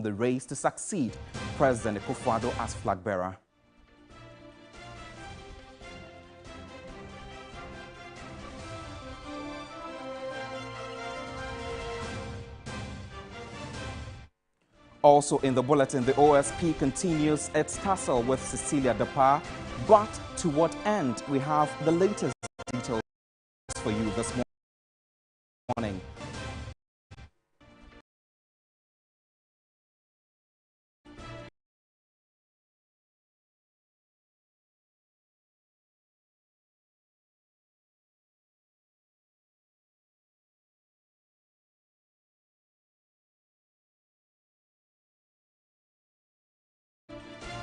the race to succeed President Akufo-Addo as flag bearer. Also in the bulletin, the OSP continues its tussle with Cecilia Dapaah, but to what end? We have the latest details for you this morning.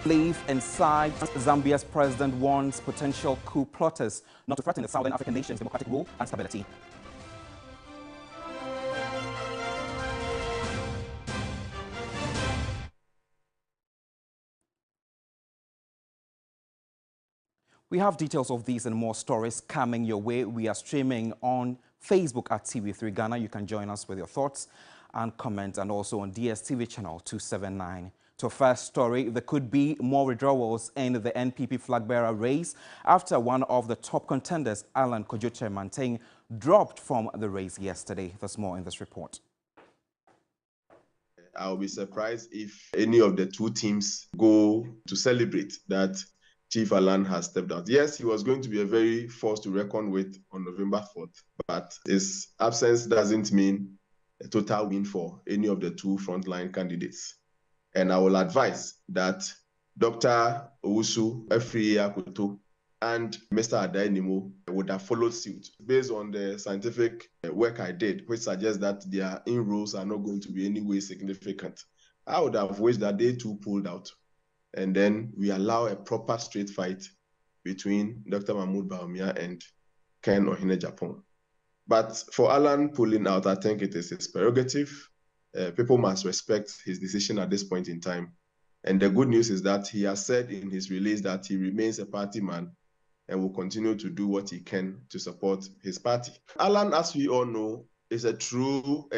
Live inside, Zambia's president warns potential coup plotters not to threaten the Southern African nation's democratic rule and stability. We have details of these and more stories coming your way. We are streaming on Facebook at TV3 Ghana. You can join us with your thoughts and comments, and also on DSTV channel 279. To our first story, there could be more withdrawals in the NPP flag bearer race after one of the top contenders, Alan Kojo Kyerematen, dropped from the race yesterday. There's more in this report. I'll be surprised if any of the two teams go to celebrate that Chief Alan has stepped out. Yes, he was going to be a very force to reckon with on November 4th, but his absence doesn't mean a total win for any of the two frontline candidates. And I will advise that Dr. Owusu Efriye-Akoto and Mr. Adainimo would have followed suit based on the scientific work I did, which suggests that their inroads are not going to be any way significant. I would have wished that they too pulled out, and then we allow a proper straight fight between Dr. Mahmoud Bawumia and Ken Ohene-Ajaapong. But for Alan pulling out, I think it is his prerogative. People must respect his decision at this point in time. And the good news is that he has said in his release that he remains a party man and will continue to do what he can to support his party. Alan, as we all know, is a true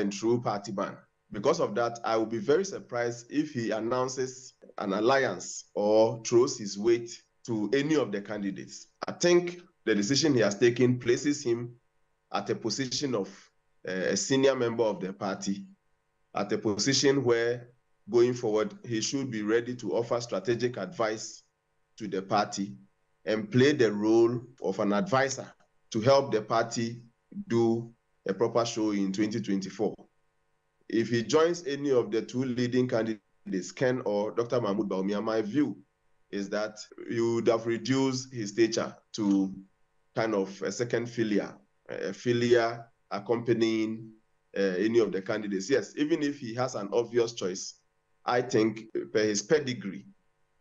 party man. Because of that, I will be very surprised if he announces an alliance or throws his weight to any of the candidates. I think the decision he has taken places him at a position of a senior member of the party, at a position where going forward, he should be ready to offer strategic advice to the party and play the role of an advisor to help the party do a proper show in 2024. If he joins any of the two leading candidates, Ken or Dr. Mahmoud Bawumia, my view is that you would have reduced his stature to kind of a second filial, a filial accompanying any of the candidates. Yes, even if he has an obvious choice, I think per his pedigree,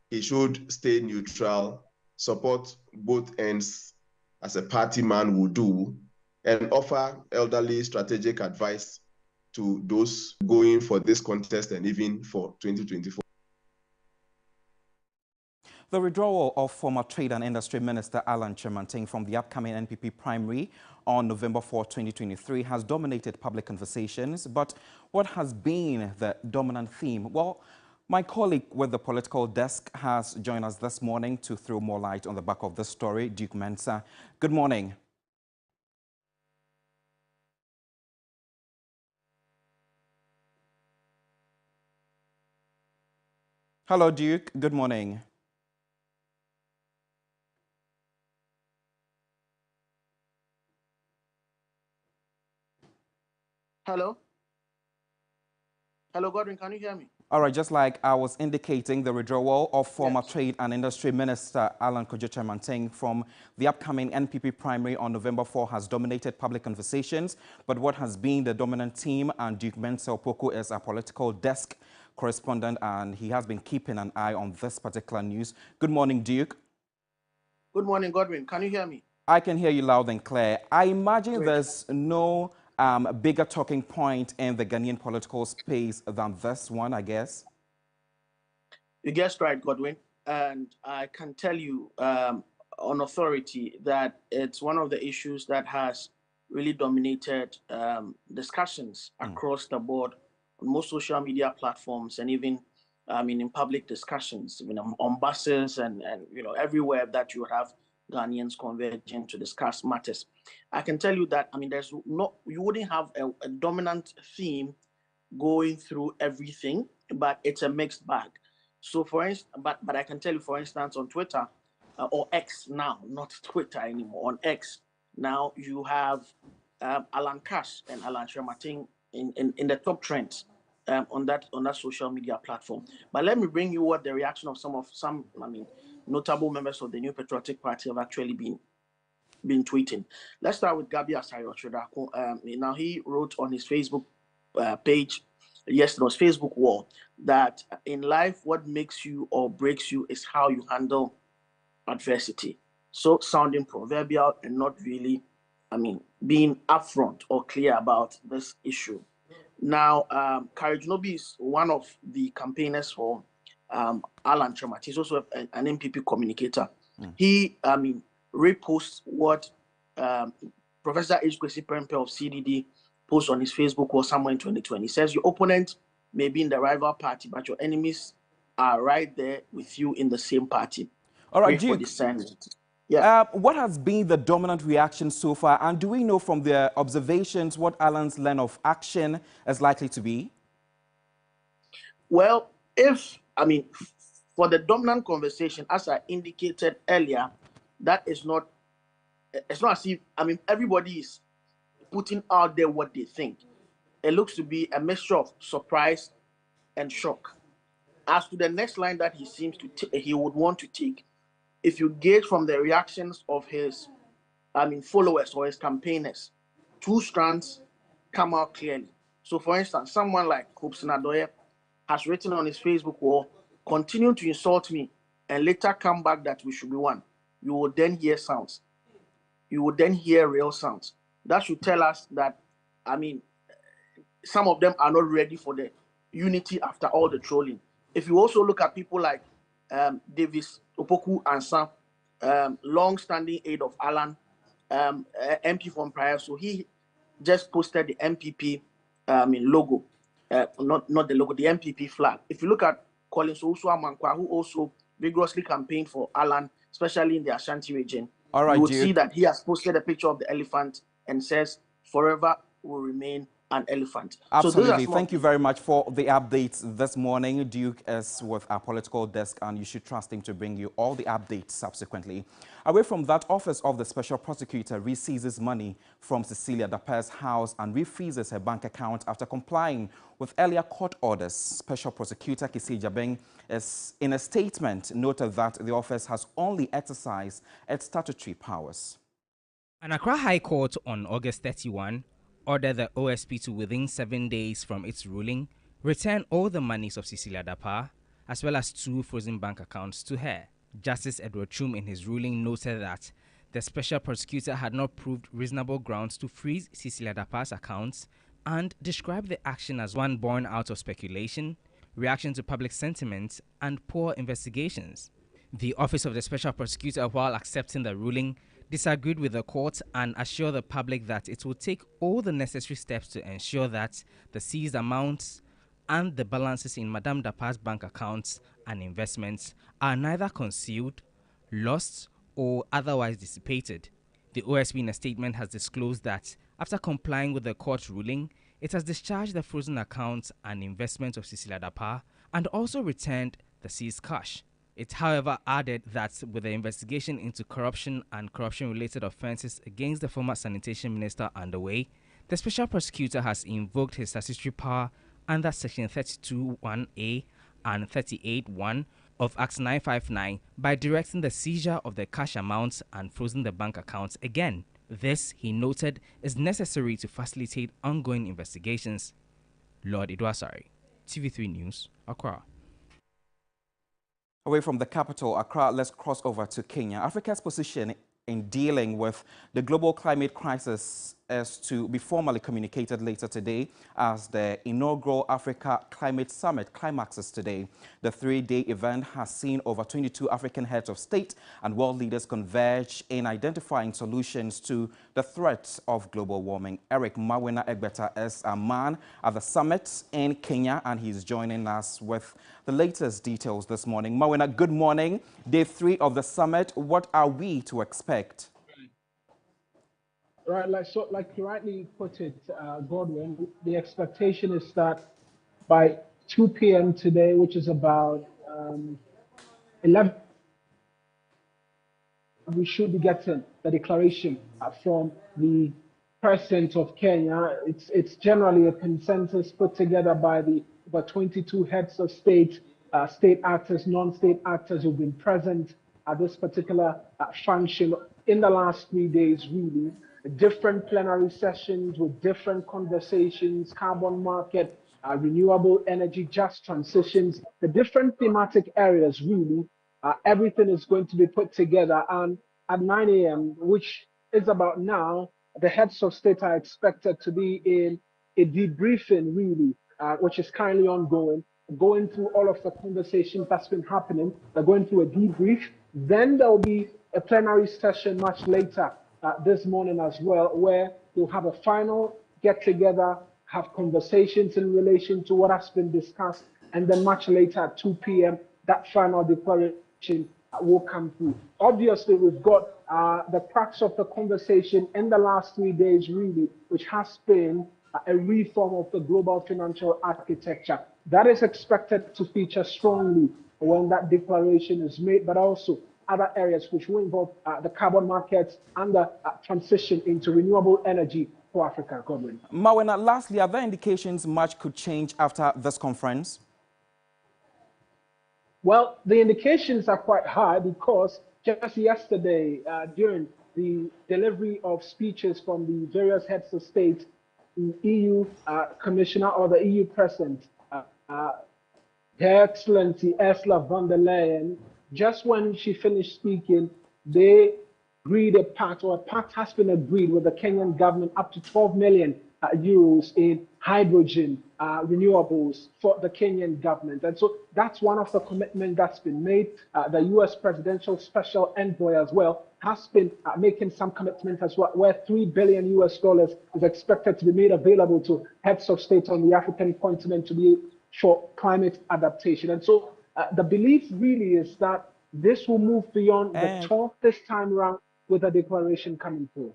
he should stay neutral, support both ends as a party man would do, and offer elderly strategic advice to those going for this contest and even for 2024. The withdrawal of former Trade and Industry Minister Alan Kyerematen from the upcoming NPP primary on November 4, 2023 has dominated public conversations. But what has been the dominant theme? Well, my colleague with the political desk has joined us this morning to throw more light on the back of this story, Duke Mensah. Good morning. Hello, Duke. Good morning. Hello? Hello, Godwin, can you hear me? All right, just like I was indicating, the withdrawal of former Trade and Industry Minister Alan Kojo Kyerematen from the upcoming NPP primary on November 4 has dominated public conversations. But what has been the dominant theme, and Duke Mensah Opoku is our political desk correspondent, and he has been keeping an eye on this particular news. Good morning, Duke. Good morning, Godwin. Can you hear me? I can hear you loud and clear. I imagine Great. There's no bigger talking point in the Ghanaian political space than this one, I guess. You guessed right, Godwin. And I can tell you on authority that it's one of the issues that has really dominated discussions across the board most social media platforms, and even in public discussions, on buses and everywhere that you have Ghanaians converging to discuss matters. I can tell you that you wouldn't have a dominant theme going through everything, but it's a mixed bag. So for instance, but I can tell you, for instance, on Twitter or X now, not Twitter anymore, on X now you have Alan Cash and Alan Shermatin in the top trends on that social media platform. But let me bring you what the reaction of some notable members of the New Patriotic Party have actually been tweeting. Let's start with Gabi Asayo Tredako. Now he wrote on his Facebook page yesterday, his Facebook wall, that in life what makes you or breaks you is how you handle adversity. So sounding proverbial and not really being upfront or clear about this issue. Now, Courage Nobi is one of the campaigners for Alan Shermatin. He's also an MPP communicator. He reposts what Professor H. Kwesi Prempeh of CDD post on his Facebook wall somewhere in 2020. He says, your opponent may be in the rival party, but your enemies are right there with you in the same party. All right, Duke. Yeah. What has been the dominant reaction so far? And do we know from their observations what Alan's line of action is likely to be? Well, for the dominant conversation, as I indicated earlier, that is not, it's not as if, everybody is putting out there what they think. It looks to be a mixture of surprise and shock. As to the next line that he would want to take, if you gauge from the reactions of his followers or his campaigners, two strands come out clearly. So for instance, someone like Hobson Adoye has written on his Facebook wall, continue to insult me and later come back that we should be one. You will then hear sounds. You will then hear real sounds. That should tell us that, some of them are not ready for the unity after all the trolling. If you also look at people like Davis Opoku Ansa, long-standing aide of Alan, MP from prior, so he just posted the MPP logo, not the logo, the MPP flag. If you look at Collins Owusu-Amankwa, who also vigorously campaigned for Alan, especially in the Ashanti region, all right, you would see that he has posted a picture of the elephant and says, forever will remain an elephant. Absolutely. So thank you very much for the updates this morning. Duke is with our political desk, and you should trust him to bring you all the updates subsequently. Away from that, Office of the Special Prosecutor reseizes money from Cecilia Dapaah's house and refreezes her bank account after complying with earlier court orders. Special Prosecutor Kissi Jabeng is, in a statement, noted that the office has only exercised its statutory powers. An Accra High Court on August 31 ordered the OSP to, within 7 days from its ruling, return all the monies of Cecilia Dapaah, as well as 2 frozen bank accounts to her. Justice Edward Chum in his ruling noted that the special prosecutor had not proved reasonable grounds to freeze Cecilia Dapaah's accounts and described the action as one born out of speculation, reaction to public sentiment, and poor investigations. The Office of the Special Prosecutor, while accepting the ruling, disagreed with the court and assured the public that it will take all the necessary steps to ensure that the seized amounts and the balances in Madame Dapaah's bank accounts and investments are neither concealed, lost, or otherwise dissipated. The OSP in a statement has disclosed that after complying with the court ruling, it has discharged the frozen accounts and investments of Cecilia Dapaah and also returned the seized cash. It, however, added that with the investigation into corruption and corruption-related offences against the former sanitation minister underway, the special prosecutor has invoked his statutory power under Section 32(1)(a) and 38(1) of Act 959 by directing the seizure of the cash amounts and freezing the bank accounts again. This, he noted, is necessary to facilitate ongoing investigations. Lord Idwasari, TV3 News, Accra. Away from the capital, Accra, let's cross over to Kenya. Africa's position in dealing with the global climate crisis is to be formally communicated later today as the inaugural Africa Climate Summit climaxes today. The three-day event has seen over 22 African heads of state and world leaders converge in identifying solutions to the threats of global warming. Eric Mawena Egbeta is a man at the summit in Kenya, and he's joining us with the latest details this morning. Mawena, good morning. Day 3 of the summit. What are we to expect? Right, like you rightly put it, Godwin, the expectation is that by 2 p.m. today, which is about 11, we should be getting the declaration from the President of Kenya. It's generally a consensus put together by the about 22 heads of state, state actors, non-state actors who've been present at this particular function in the last 3 days, really. Different plenary sessions with different conversations, carbon market, renewable energy, just transitions, the different thematic areas, really. Everything is going to be put together. And at 9 a.m., which is about now, the heads of state are expected to be in a debriefing, really, which is currently ongoing, going through all of the conversations that's been happening. They're going through a debrief. Then there'll be a plenary session much later this morning as well, where you'll have a final get-together, have conversations in relation to what has been discussed, and then much later at 2 p.m., that final declaration will come through. Obviously, we've got the crux of the conversation in the last 3 days, really, which has been a reform of the global financial architecture. That is expected to feature strongly when that declaration is made, but also other areas which will involve the carbon markets and the transition into renewable energy for Africa. Godwin. Mawena, lastly, are there indications much could change after this conference? Well, the indications are quite high because just yesterday, during the delivery of speeches from the various heads of state, the EU Commissioner or the EU President, Her Excellency Ursula von der Leyen, just when she finished speaking, they agreed a pact has been agreed with the Kenyan government up to 12 million euros in hydrogen renewables for the Kenyan government. And so that's one of the commitments that's been made. The US Presidential Special Envoy as well has been making some commitment as well, where $3 billion is expected to be made available to heads of state on the African continent to be for climate adaptation. And so the belief really is that this will move beyond the talk this time around with a declaration coming through.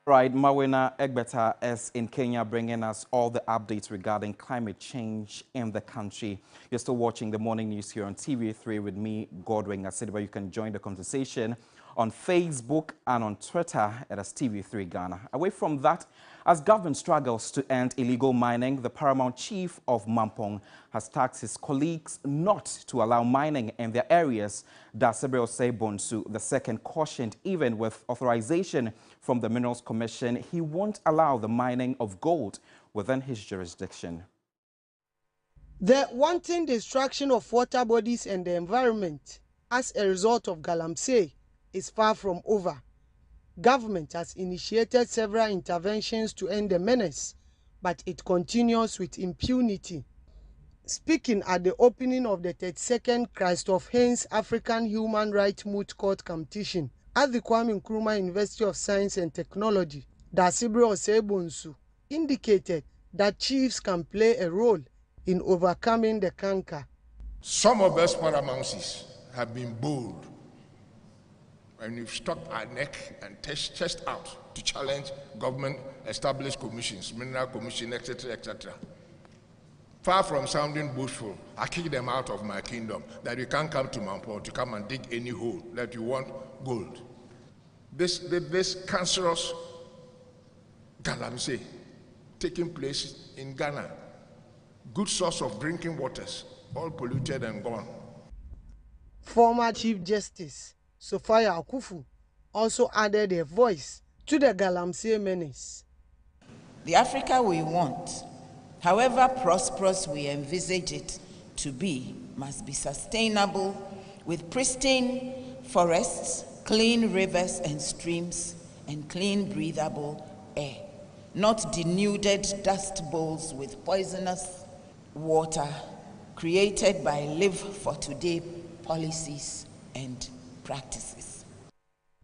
Right, Mawena Egbeta is in Kenya bringing us all the updates regarding climate change in the country. You're still watching the morning news here on TV3 with me, Godwin Asidba. You can join the conversation on Facebook and on Twitter at TV3 Ghana. Away from that, as government struggles to end illegal mining, the paramount chief of Mampong has tasked his colleagues not to allow mining in their areas. Dasibre Osei Bonsu II cautioned even with authorization from the Minerals Commission, he won't allow the mining of gold within his jurisdiction. The wanton destruction of water bodies and the environment as a result of Galamsey is far from over. Government has initiated several interventions to end the menace, but it continues with impunity. Speaking at the opening of the 32nd Christoph Heinz African Human Rights Moot Court competition at the Kwame Nkrumah University of Science and Technology, Dasibre Osei Bonsu indicated that chiefs can play a role in overcoming the canker. Some of us paramouncies have been bold, and we've stuck our neck and chest out to challenge government-established commissions, Mineral Commission, etc., etc. Far from sounding boastful, I kick them out of my kingdom, that you can't come to Mampong to come and dig any hole, that you want gold. This cancerous Galamsey taking place in Ghana, good source of drinking waters, all polluted and gone. Former Chief Justice Sophia Akufu also added a voice to the Galamsey menace. The Africa we want, however prosperous we envisage it to be, must be sustainable with pristine forests, clean rivers and streams, and clean, breathable air, not denuded dust bowls with poisonous water created by Live for Today policies and practices.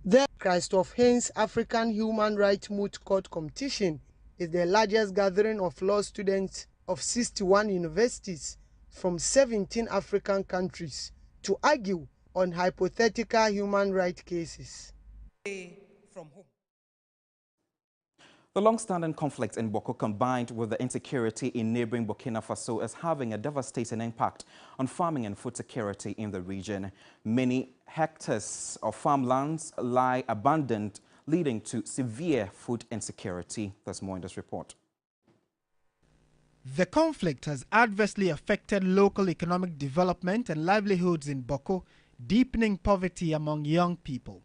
The Christoph Haynes African Human Rights Moot Court Competition is the largest gathering of law students of 61 universities from 17 African countries to argue on hypothetical human rights cases. From home. The long-standing conflict in Boko, combined with the insecurity in neighboring Burkina Faso, is having a devastating impact on farming and food security in the region. Many hectares of farmlands lie abandoned, leading to severe food insecurity. There's more in this report. The conflict has adversely affected local economic development and livelihoods in Boko, deepening poverty among young people.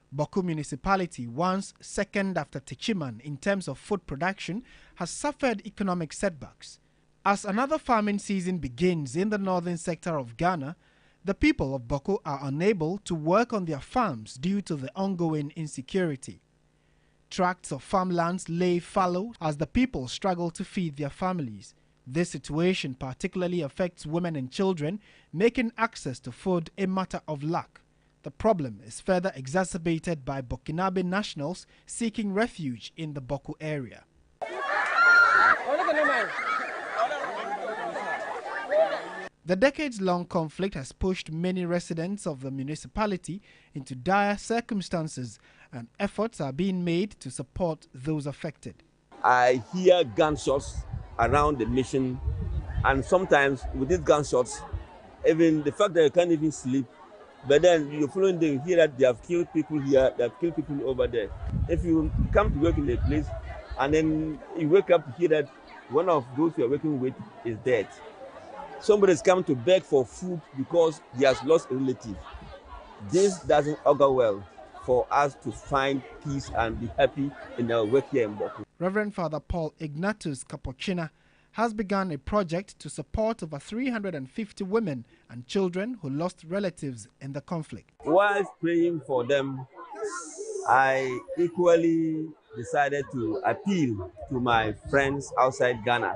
Boko municipality, once second after Techiman in terms of food production, has suffered economic setbacks. As another farming season begins in the northern sector of Ghana, the people of Boko are unable to work on their farms due to the ongoing insecurity. Tracts of farmlands lay fallow as the people struggle to feed their families. This situation particularly affects women and children, making access to food a matter of luck. The problem is further exacerbated by Burkinabe nationals seeking refuge in the Boko area. The decades-long conflict has pushed many residents of the municipality into dire circumstances, and efforts are being made to support those affected. I hear gunshots around the mission, and sometimes with these gunshots, even the fact that you can't even sleep, but then the following day you hear that they have killed people here, they have killed people over there. If you come to work in a place and then you wake up to hear that one of those you are working with is dead, somebody is coming to beg for food because he has lost a relative. This doesn't augur well for us to find peace and be happy in our work here in Boko. Reverend Father Paul Ignatius Capuchina has begun a project to support over 350 women and children who lost relatives in the conflict. While praying for them, I equally decided to appeal to my friends outside Ghana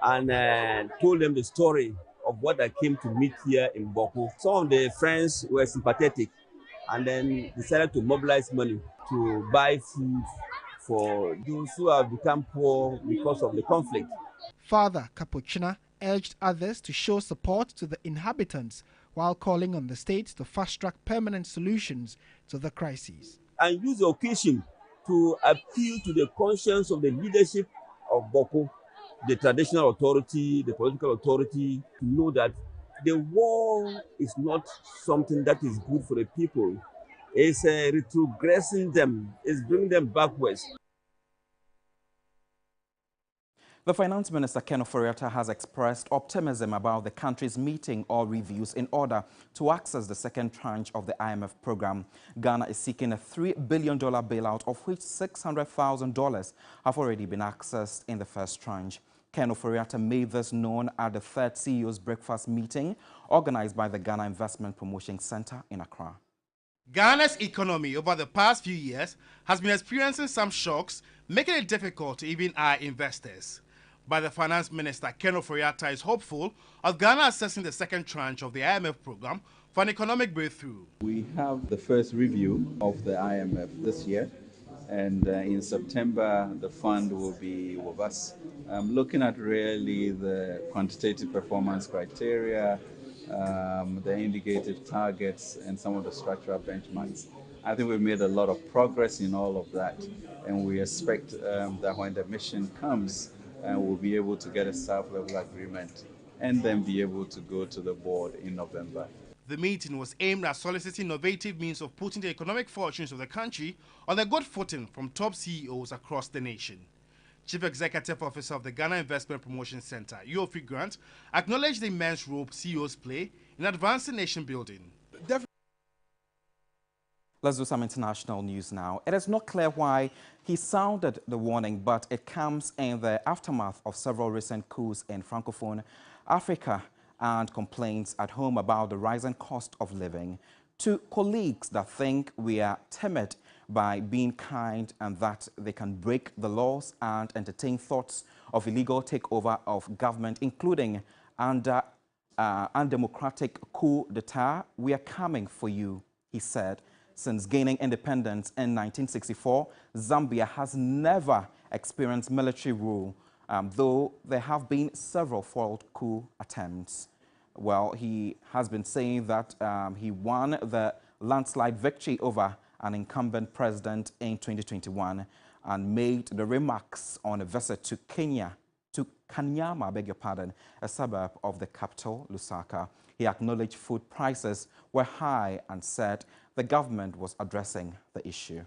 and told them the story of what I came to meet here in Boko. Some of the friends were sympathetic and then decided to mobilize money to buy food for those who have become poor because of the conflict. Father Capuchina urged others to show support to the inhabitants while calling on the state to fast-track permanent solutions to the crises. And use the occasion to appeal to the conscience of the leadership of Boko, the traditional authority, the political authority, to know that the war is not something that is good for the people. It's retrogressing them, it's bringing them backwards. The Finance Minister, Ken Ofori-Atta, has expressed optimism about the country's meeting all reviews in order to access the second tranche of the IMF program. Ghana is seeking a $3 billion bailout, of which $600,000 have already been accessed in the first tranche. Ken Ofori-Atta made this known at the third CEO's breakfast meeting organized by the Ghana Investment Promotion Center in Accra. Ghana's economy over the past few years has been experiencing some shocks, making it difficult to even eye investors. But the Finance Minister, Ken Ofori-Atta, is hopeful of Ghana accessing the second tranche of the IMF program for an economic breakthrough. We have the first review of the IMF this year, and in September the fund will be with us, looking at really the quantitative performance criteria, the indicative targets, and some of the structural benchmarks. I think we've made a lot of progress in all of that, and we expect that when the mission comes, we'll be able to get a staff-level agreement and then be able to go to the board in November. The meeting was aimed at soliciting innovative means of putting the economic fortunes of the country on a good footing from top CEOs across the nation. Chief Executive Officer of the Ghana Investment Promotion Center, Yofi Grant, acknowledged the immense role CEOs play in advancing nation building. Let's do some international news now. It is not clear why he sounded the warning, but it comes in the aftermath of several recent coups in Francophone Africa and complaints at home about the rising cost of living. To colleagues that think we are timid, by being kind and that they can break the laws and entertain thoughts of illegal takeover of government, including under undemocratic coup d'etat. We are coming for you, he said. Since gaining independence in 1964, Zambia has never experienced military rule, though there have been several failed coup attempts. Well, he has been saying that he won the landslide victory over an incumbent president in 2021 and made the remarks on a visit to Kanyama, I beg your pardon, a suburb of the capital, Lusaka. He acknowledged food prices were high and said the government was addressing the issue.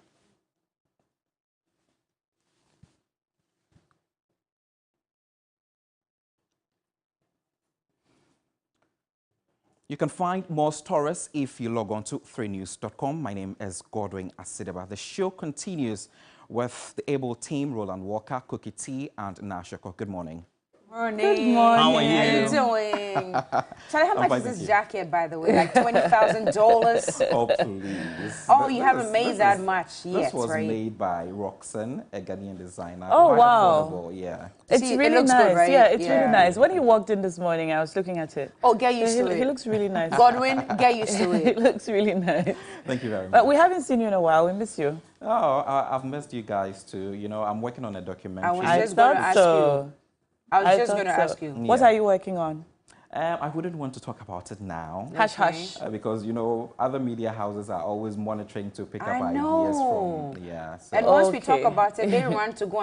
You can find more stories if you log on to 3news.com. My name is Godwin Asideba. The show continues with the able team, Roland Walker, Cookie T, and Nashako. Good morning. Morning. Good morning. How are you? How you doing? Charlie, how much is this jacket, by the way? Like $20,000? Oh, please. Oh, you haven't made that much yet, This was right? made by Roxanne, a Ghanaian designer. Oh, Quite wow. affordable, yeah. It's See, it really looks nice. good, right? Yeah, it's Yeah. really nice. When he walked in this morning, I was looking at it. Oh, get used to it. He looks really nice. Godwin, get used to It it. looks really nice. Thank you very much. But we haven't seen you in a while. We miss you. Oh, I've missed you guys too. You know, I'm working on a documentary. I was just going to ask you. I was just going to ask you. What are you working on? I wouldn't want to talk about it now. Hush, hush. Because, you know, other media houses are always monitoring to pick up I ideas know. from, yeah. So. And once we talk about it, they run to go